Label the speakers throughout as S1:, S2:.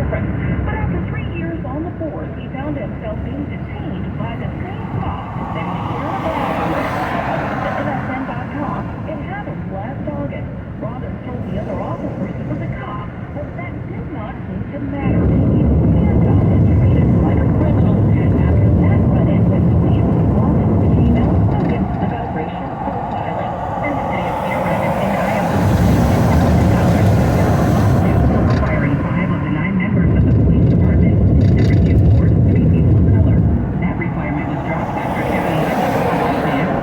S1: difference. But after 3 years on the force, he found himself being detained by the same cop that he shared a battle with. To MSN.com, it happened last August. Robbins told the other officers he was a cop, but that did not seem to matter. He was handcuffed and treated like a criminal. After that run-in with police, Robbins became outspoken about racial profiling. And the city of Grand Rapids in Iowa requiring 5 of the 9 members of the police department to review 4 to 3 people of color. That requirement was dropped after Kevin White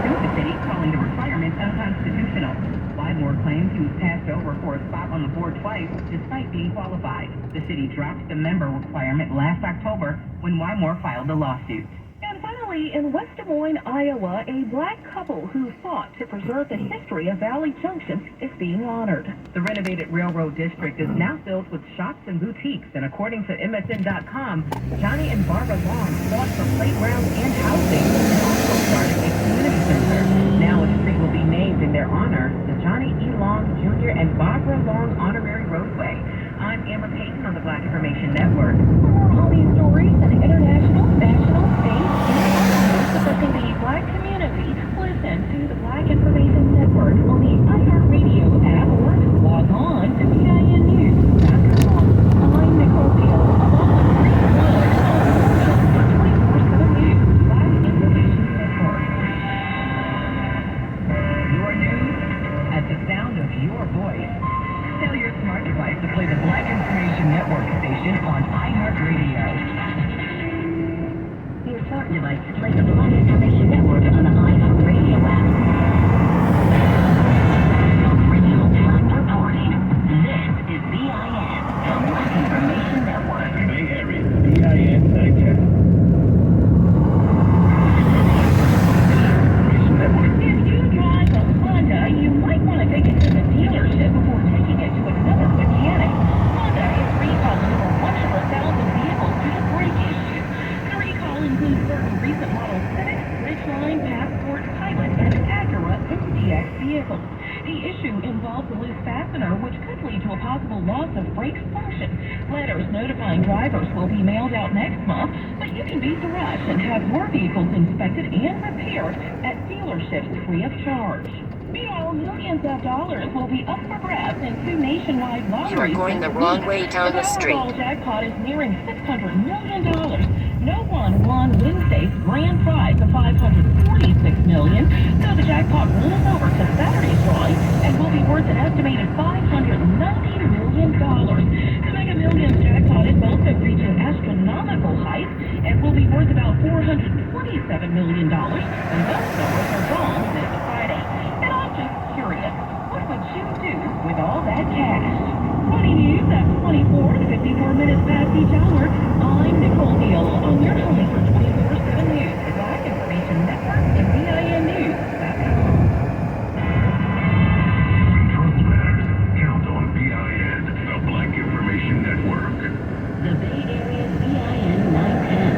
S1: sued the city, calling the requirement unconstitutional. Whitemore claims he was passed over for a spot on the board twice, despite being qualified. The city dropped the member requirement last October when Whitemore filed the lawsuit. And finally, in West Des Moines, Iowa, a black couple who fought to preserve the history of Valley Junction is being honored. The renovated railroad district is now filled with shops and boutiques, and according to MSN.com, Johnny and Barbara Long fought for playgrounds and housing, and also started a community center. Now a street will be named in their honor, the Johnny E. Long Jr. and Barbara Long Honorary Roadway. I'm Amber Payton on the Black Information Network. For more on these stories and international, national, state, and local news affecting the black community, listen to the Black Information Network on the iHeartRadio app or log on to BINnews.com. I'm Nicole Deal, along with Green Wood, for 24/7 News, Black Information Network. Your news at the sound of your voice. Tell your smart device to play the Black Information Network station on iHeartRadio. Your smart device to play the Black Information Network on the iHeartRadio app. Original Black reporting. This is BIN, the Black Information Network. Bay Area, BIN 910. If you drive a Honda, you might want to take it to the dealership before taking it to another mechanic. Honda is recalling over 100,000 vehicles due to brake issues. The recall includes certain recent model Civic, Ridgeline, Passport, Pilot, and Acura MDX vehicles. The issue involves a loose fastener, which could lead to a possible loss of brake function. Letters notifying drivers will be mailed out next month, but you can beat the rush and have your vehicles inspected and repaired at dealerships free of charge. Meanwhile, millions of dollars will be up for grabs in 2 nationwide lotteries.
S2: You are going the wrong way down the street.
S1: The Powerball jackpot is nearing $600 million. No one won Wednesday's grand prize of $546 million, so the jackpot rolls over to Saturday's drawing and will be worth an estimated $590 million. The Mega Millions jackpot is also reaching astronomical heights and will be worth about $427 million, and those numbers are gone this Friday. And I'm just curious, what would you do with all that cash? Money News at 54 minutes past each hour. I'm Nicole Deal on your home for 24/7 News, the Black Information Network, and BINnews.com.
S3: Control matters. Count on BIN, the Black Information Network.
S2: The Bay Area's BIN 910.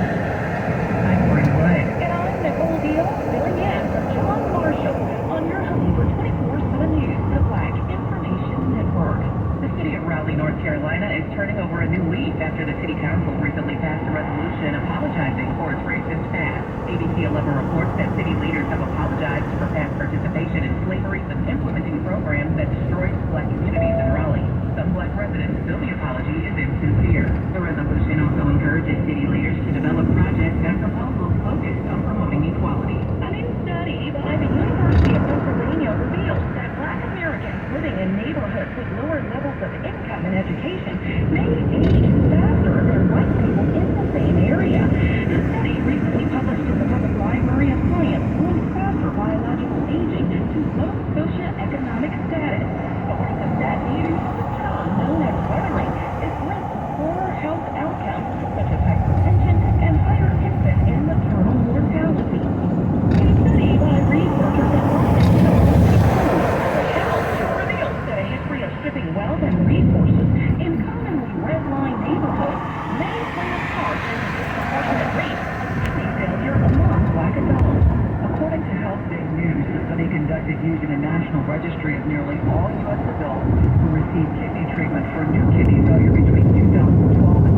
S1: I'm Green Wood. And I'm Nicole Deal, filling in for John Marshall on your home for 24/7 News, the Black Information Network. The city of Raleigh, North Carolina is turning over a new leaf after the city council recently passed a resolution apologizing for its racist past. ABC 11 reports that city leaders have apologized for past participation in slavery and implementing programs that destroyed black communities in Raleigh. Some black residents feel the apology is insincere. The resolution also encourages city leaders to develop projects and proposals focused on promoting equality. A new study by the University of Pennsylvania reveals that black Americans living in neighborhoods with lower levels of income and education may age faster than white people in the same area. The study recently published in the Public Library of Science links faster biological aging to low socioeconomic status. According to that news, the term known as weathering is linked to poorer health outcomes such as hypertension and higher infant and maternal mortality. A study by researchers at Washington reveals that a history of stripping wealth and resources in commonly red-line neighborhoods may play a part in the disproportionate rate of kidney failure among black adults. According to Health Big News, the study conducted using a national registry of nearly all U.S. adults who received kidney treatment for new kidney failure between 2012 and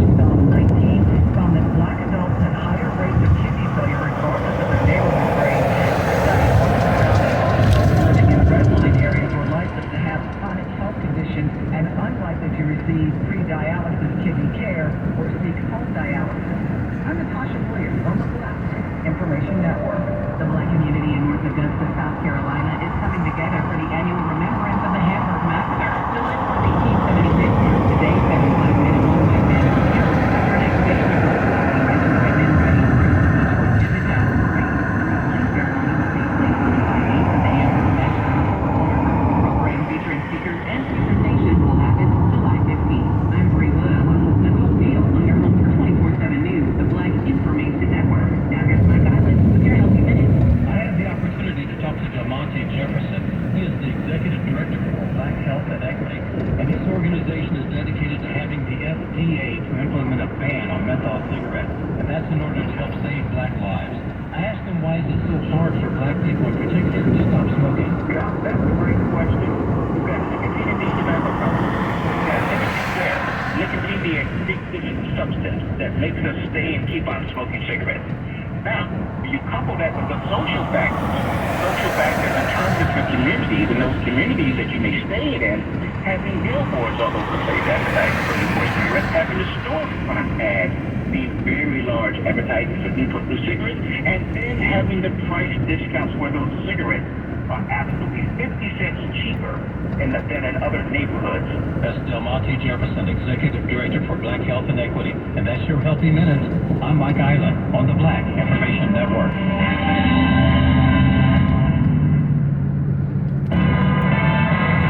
S1: dialysis kidney care or seek home dialysis. I'm Natasha Williams on the Black Information Network. The Black community in North Augusta, South Carolina is coming together for the annual remembrance of the Hamburg Massacre. July 1876 marks the day 7 black men and 1 white man were killed after an expedition of black men and white men riding horses each would visit battle parade. The flag ceremony will take place on July 8th at the Hamburg National Forum. The program featuring speakers and presentation will happen July 15th. I'm Bree Wood, the Hope Deal on your home for 24/7 News, the Black Information Network. Now here's Mike Island with your Healthy Minute.
S4: I had the opportunity to talk to Delmonte Jefferson. He is the executive director for Black Health and Equity, and his organization is dedicated to having the FDA to implement a ban on menthol cigarettes, and that's in order to help save black lives. I asked him why is it so hard for black people in particular to stop smoking.
S5: Yeah, that's a great question. We've got nicotine in these tobacco products. We've got nicotine there. Nicotine, the addictive substance that makes us stay and keep on smoking cigarettes. Now, you couple that with the social factors in terms of your communities and those communities that you may stay in, having billboards all over the place advertising for Newport cigarettes, having the storefront ads, these very large advertising for Newport cigarettes, and then having the price discounts where those cigarettes are absolutely 50 cents cheaper than in other neighborhoods.
S4: That's Delmonte Jefferson, executive director for Black Health and Equity, and that's your Healthy Minute. I'm Mike Island on the Black Information Network.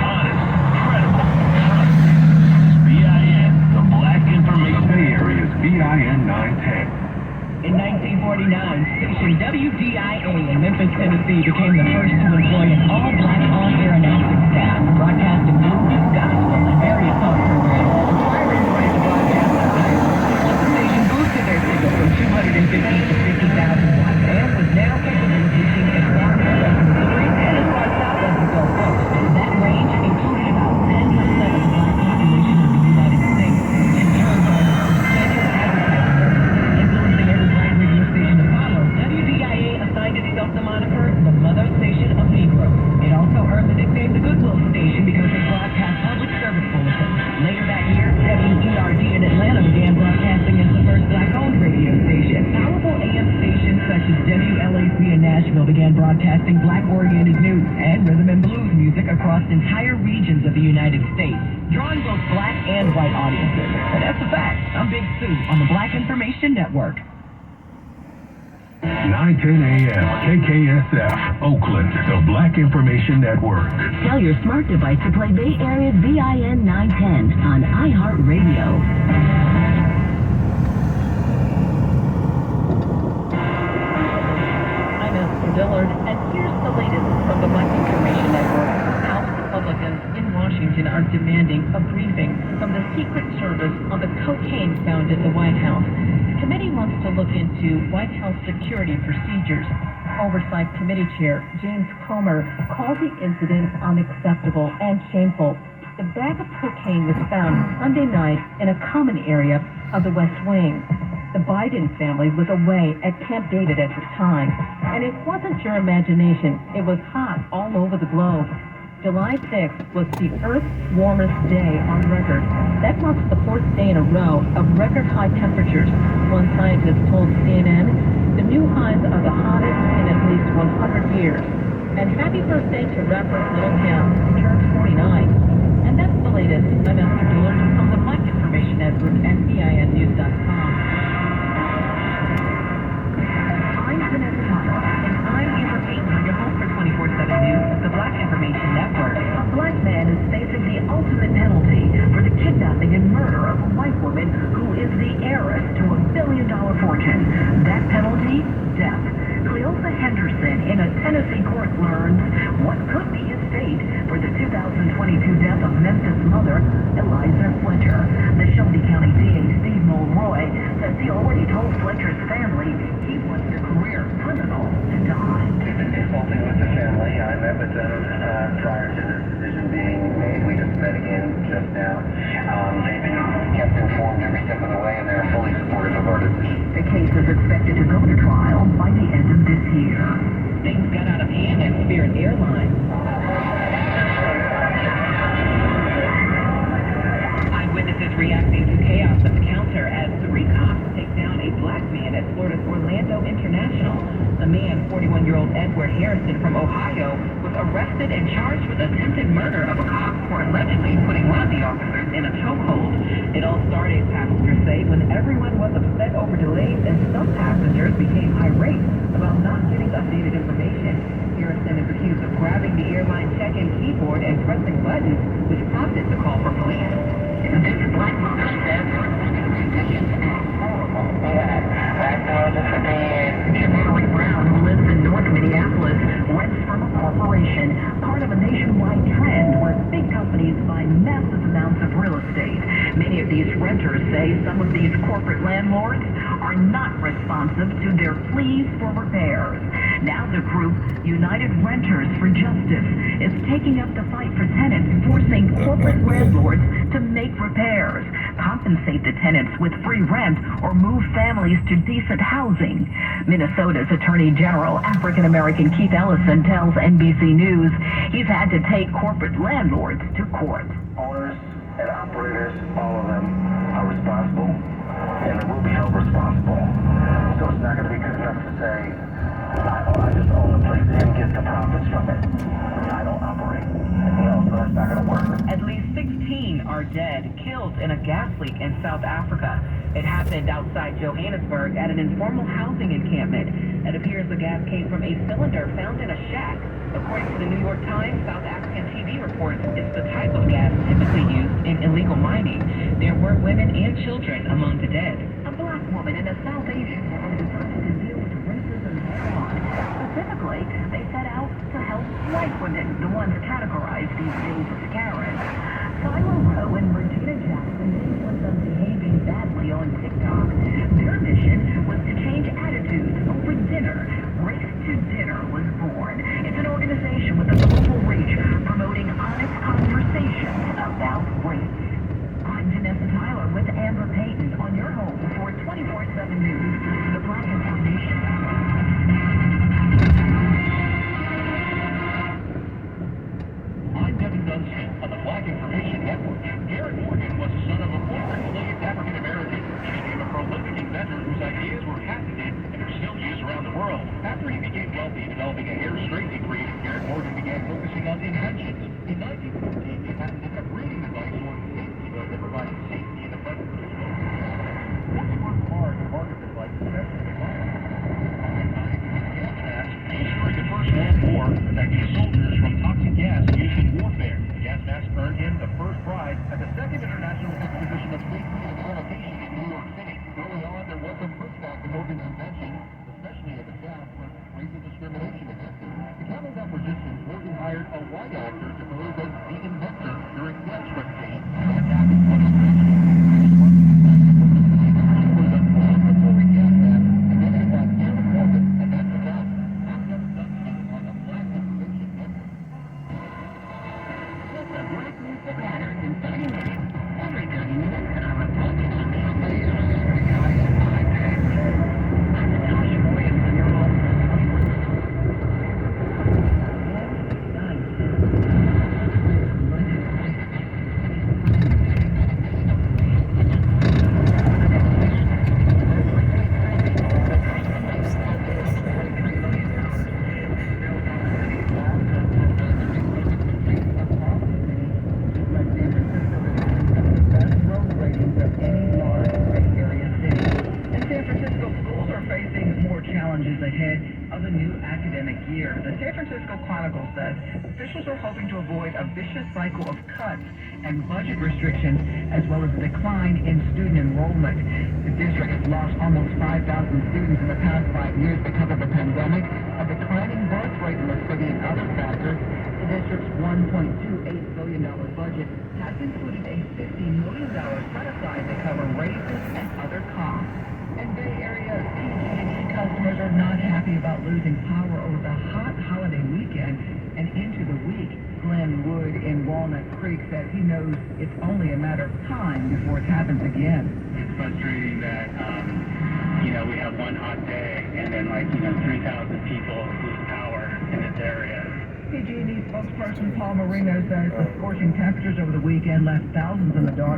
S3: Honest, credible, trusted. BIN, the Black Information Bay Area's BIN 910.
S1: In 1949, station WDIA in Memphis, Tennessee became the first to employ an all-black on-air announcing staff, broadcasting blues, gospel, and various talk programs. Inspiring ways to broadcast the higher wattage, the station boosted their signal from 250 to 50,000 watts and was now capable of reaching as far north as Missouri and as far south as the Gulf Coast. That range included about 10% of the black population of the United States. In turn, substantial advertising services influencing every black radio station to follow, WDIA assigned itself the moniker the Mother Station of Negroes. It also earned the nickname the Goodwill Station because it broadcast public service bulletins. Later that year, WERD in Atlanta began broadcasting as the first black-owned radio station. Powerful AM stations such as WLAC in Nashville began broadcasting black-oriented news and rhythm and blues music across entire regions of the United States, drawing both black and white audiences. And that's a fact. I'm Big Sue on the Black Information Network.
S3: 910 AM, KKSF, Oakland, the Black Information Network.
S2: Tell your smart device to play Bay Area's BIN 910 on iHeartRadio.
S1: I'm Esther Dillard, and here's the latest from the Black Information Network. House Republicans in Washington are demanding a briefing from the Secret Service on the cocaine found at the White House. The committee wants to look into White House security procedures. Oversight Committee Chair James Comer called the incident unacceptable and shameful. The bag of cocaine was found Sunday night in a common area of the West Wing. The Biden family was away at Camp David at the time, and it wasn't your imagination. It was hot all over the globe. July 6th was the Earth's warmest day on record. That marks the 4th day in a row of record high temperatures. One scientist told CNN the new highs are the hottest in at least 100 years. And happy birthday to rapper Little Kim, who turned 49. And that's the latest. I'm Esther Dillard from the Black Information Network at BINnews.com. I'm Vanessa Thomas, and I'm Amber Payton on your home for 24/7 News, the Black Information Network. A black man is facing the ultimate penalty for the kidnapping and murder of a white woman who is the heiress to a billion-dollar fortune. That penalty? Death. Cleopa Henderson in a Tennessee court learns what could be his fate for the 2022 death of Memphis mother, Eliza Fletcher. The Shelby County DA Steve Mulroy says he already told Fletcher's family he wants the career criminal to die.
S6: We've been consulting with the family. I met with them prior to this decision being made. We just met again just now. They've been kept informed every step of the way, and they're fully supportive of our decision.
S1: The case is expected to go to trial by the end of this year. Things got out of hand at Spirit Airlines. Eyewitnesses reacting to chaos at the counter as 3 cops take down a black man at Florida's Orlando International. The man, 41-year-old Edward Harrison from Ohio, was arrested and charged with attempted murder of a cop for allegedly putting one of the officers in a chokehold. It all started, passengers say, when everyone was upset over delays and some passengers became irate about not getting updated information. Harrison is accused of grabbing the airline check-in keyboard and pressing buttons, which prompted the call for police. This black mother says conditions are horrible. Valerie Brown, who lives in North Minneapolis, rents from a corporation, part of a nationwide trend where big companies buy massive amounts of real estate. Many of these renters say some of these corporate landlords are not responsive to their pleas for repairs. Now the group, United Renters for Justice, is taking up the fight for tenants, forcing corporate landlords to make repairs, compensate the tenants with free rent, or move families to decent housing. Minnesota's Attorney General, African-American Keith Ellison, tells NBC News he's had to take corporate landlords to court.
S6: Owners and operators, all of them are responsible, and they will be held responsible. So it's not going to be good enough to say, I just own the place and get the profits from it. I don't operate. So that's not going to work.
S1: At least 16 are dead, killed in a gas leak in South Africa. It happened outside Johannesburg at an informal housing encampment. It appears the gas came from a cylinder found in a shack. According to the New York Times, South African TV reports it's the type of gas typically used in illegal mining. There were women and children among the dead. A black woman and a South Asian woman decided to deal with racism head-on. Specifically, they set out to help white women, the ones categorized these days as Karens. Tyler Rowe and Regina Jackson with them behaving badly on TikTok. Their mission was to change attitudes over dinner. Race to Dinner was born. It's an organization with a global reach promoting honest conversations about race. I'm Vanessa Tyler with Amber Payton on your home for 24/7 News, the Black Information.
S4: I'm Kevin Dunstan on the Black Information Network. Garrett Morgan was the son of a former enslaved African American. He became a prolific inventor whose ideas were patented and are still used around the world. After he became wealthy, developing a hair straightening cream, Garrett Morgan began focusing on inventions. In 1914, he patented a breathing device or safety hood that provided safety in the presence of smoke. He worked hard to market the device, especially in violence. Gas masks used during the First World War, protecting soldiers from toxic gas used in warfare. The gas mask earned him the first prize at the Second International Exhibition of Safety and Sanitation in New York City. Early on, there was some pushback to Morgan's invention, especially in the South, where racial discrimination existed. To counter that resistance, Morgan hired a white actor to pose as the inventor during gas presentation. Adapting one of the was a laboratory gas mask invented by Garrett Morgan, and that's the South. I'm Kevin Dunstan on the Black Information Network.
S2: The Black News that matters in 30 minutes. Every 30 minutes on our Republic on Sundays. I'm Natasha Williams on your home for
S1: challenges ahead of the new academic year. The San Francisco Chronicle says officials are hoping to avoid a vicious cycle of cuts and budget restrictions, as well as a decline in student enrollment. The district has lost almost 5,000 students in the past 5 years because of the pandemic, a declining birth rate in the city, and other factors. The district's $1.28 billion budget has included a $50 million set-aside to cover raises and other costs. And Bay Area PG&E customers are not happy about losing power over the hot holiday weekend and into the week. Glenn Wood in Walnut Creek says he knows it's only a matter of time before it happens again.
S5: It's frustrating that, we have one hot day and then 3,000 people lose power in this area.
S1: PG&E spokesperson Paul Marino says the scorching temperatures over the weekend left thousands in the dark.